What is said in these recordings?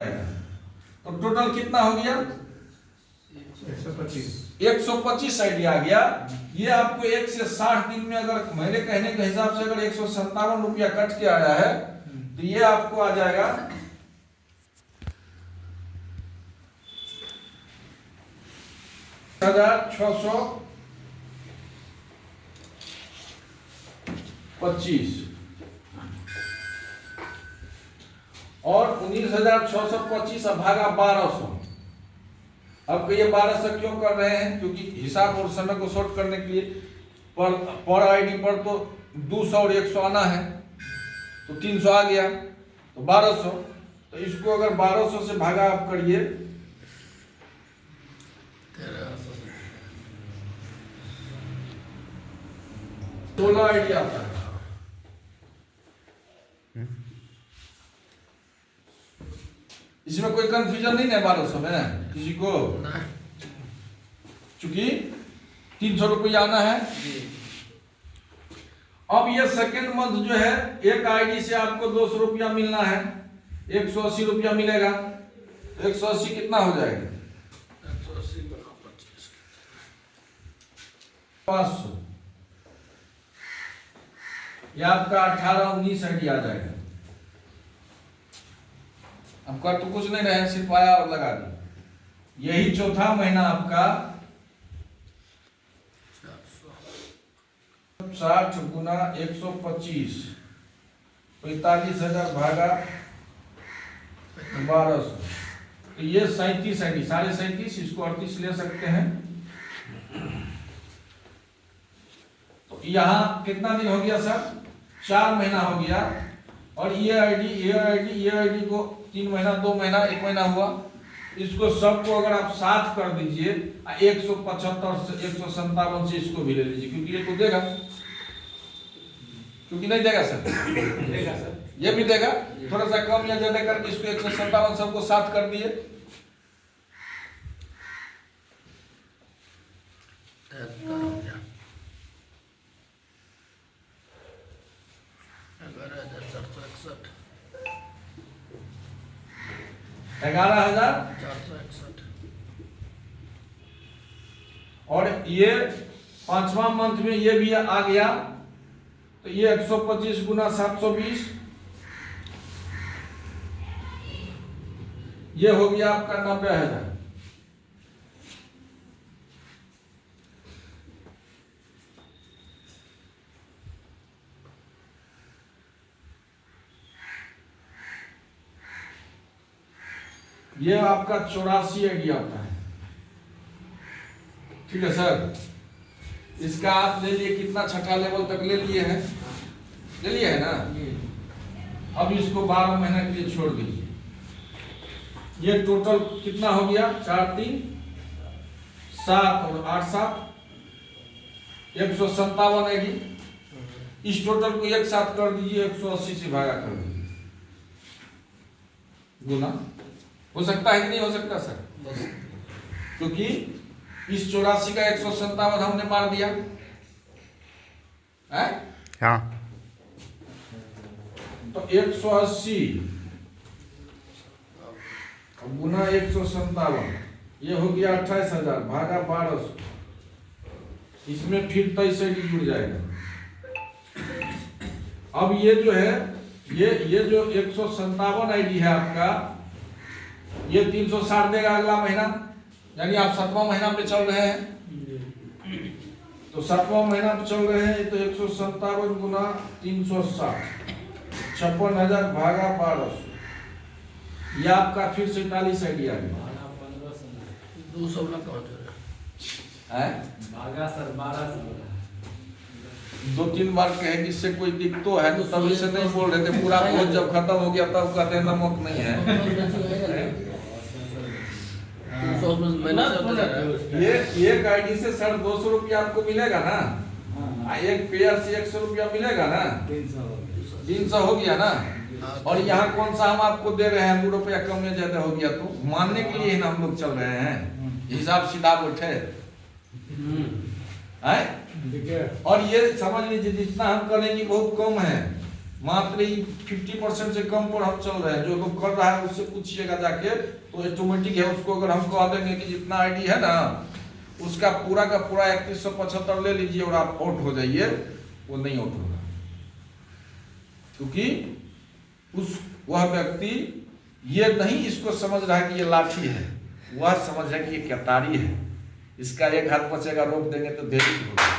तो टोटल कितना हो गया 125 आईडी आ गया। ये आपको 1 से 60 दिन में अगर मेरे कहने के हिसाब से अगर 157 रुपया कट के आया है तो ये आपको आ जाएगा 1625 और 19,625 भागा 1200। अब ये 1200 क्यों कर रहे हैं? क्योंकि हिसाब और समय को शॉर्ट करने के लिए पर आईडी पर तो 200 और 100 आना है, तो 300 आ गया तो 1200। तो इसको अगर 1200 से भागा आप करिए 16 आईडी आता है। इसमें कोई कंफ्यूजन नहीं है 1200 में किसी को, चूंकि 300 रुपया आना है। अब ये सेकेंड मंथ जो है एक आईडी से आपको 200 रुपया मिलना है, 180 रुपया मिलेगा। 180 कितना हो जाएगा 500। ये आपका 18-19 आईडी आ जाएगा। अब कर तो कुछ नहीं रहे, सिर्फ आया और लगा दी। यही चौथा महीना आपका 60 गुना 125 45,000 भागा 1200, तो ये 37 आईडी 37.5, इसको 38 ले सकते हैं। तो यहाँ कितना दिन हो गया सर? 4 महीना हो गया। और ये आईडी को 3 महीना 2 महीना 1 महीना हुआ। इसको सबको अगर आप 7 कर दीजिए 175 से 157 से इसको भी ले लीजिए, क्योंकि ये तो देगा, क्योंकि नहीं देगा सर? देगा सर, ये भी देगा। थोड़ा सा कम या ज्यादा करके इसको 157 सबको 7 कर दिए। ग्यारह 11,461। और ये 5वां मंथ में ये भी आ गया, तो ये 125 गुना 720, ये हो गया आपका 90,000। ये आपका 84 आईडी आता है। ठीक है सर, इसका आप ले लिए कितना, छठा लेवल तक ले लिए हैं, ले लिए है ना? अब इसको 12 महीना के लिए छोड़ दीजिए। ये टोटल कितना हो गया? 4 3 7 और 8 7 157 आईडी। इस टोटल को एक साथ कर दीजिए, 180 से भागा कर दीजिए, गुना। हो सकता है कि नहीं हो सकता सर? क्योंकि इस 84 का 157 हमने मार दिया है? हाँ। तो 180 गुना 157, ये हो गया 28,000 भागा 1200। इसमें फिर 23 आईडी जुड़ जाएगा। अब ये जो है ये जो 157 आईडी है आपका, ये 360 देगा अगला महीना, यानी आप 7वां महीना पे चल रहे हैं। तो 7वां महीना पे चल रहे हैं, तो 157 गुना 360 56,000 भागा 1200, ये आपका फिर से 41 आईडी आ गया। 200 है 2-3 बार कहे जिससे कोई दिक्कत है तो तभी से नहीं बोल रहे थे। पूरा भोज जब खत्म हो गया तब कहते हैं नमक नहीं है। ये एक आईडी से सर 200 रुपया आपको मिलेगा ना, एक पेयर से 100 रुपया मिलेगा ना, 300 हो गया ना। और यहाँ कौन सा हम आपको दे रहे हैं 2 रुपया कम या ज्यादा हो गया तो मानने के लिए ना हम लोग चल रहे हैं। हिसाब सीधा बैठे है। और ये समझ लीजिए जितना हम करेंगे बहुत कम है, मात्र 50% से कम पर हम चल रहे हैं। जो लोग कर रहा है उससे पूछिएगा जाके, तो ऑटोमेटिक है। उसको अगर हम कह देंगे कि जितना आईडी है ना उसका पूरा का पूरा 3175 ले लीजिए और आप आउट हो जाइए, वो नहीं आउट होगा, क्योंकि वह व्यक्ति ये नहीं इसको समझ रहा है कि ये लाठी है, वह समझ रहा है कि ये कतारी है, इसका एक हाथ बचेगा, रोक देंगे तो देरी होगा।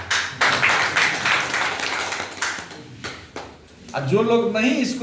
और जो लोग नहीं इसको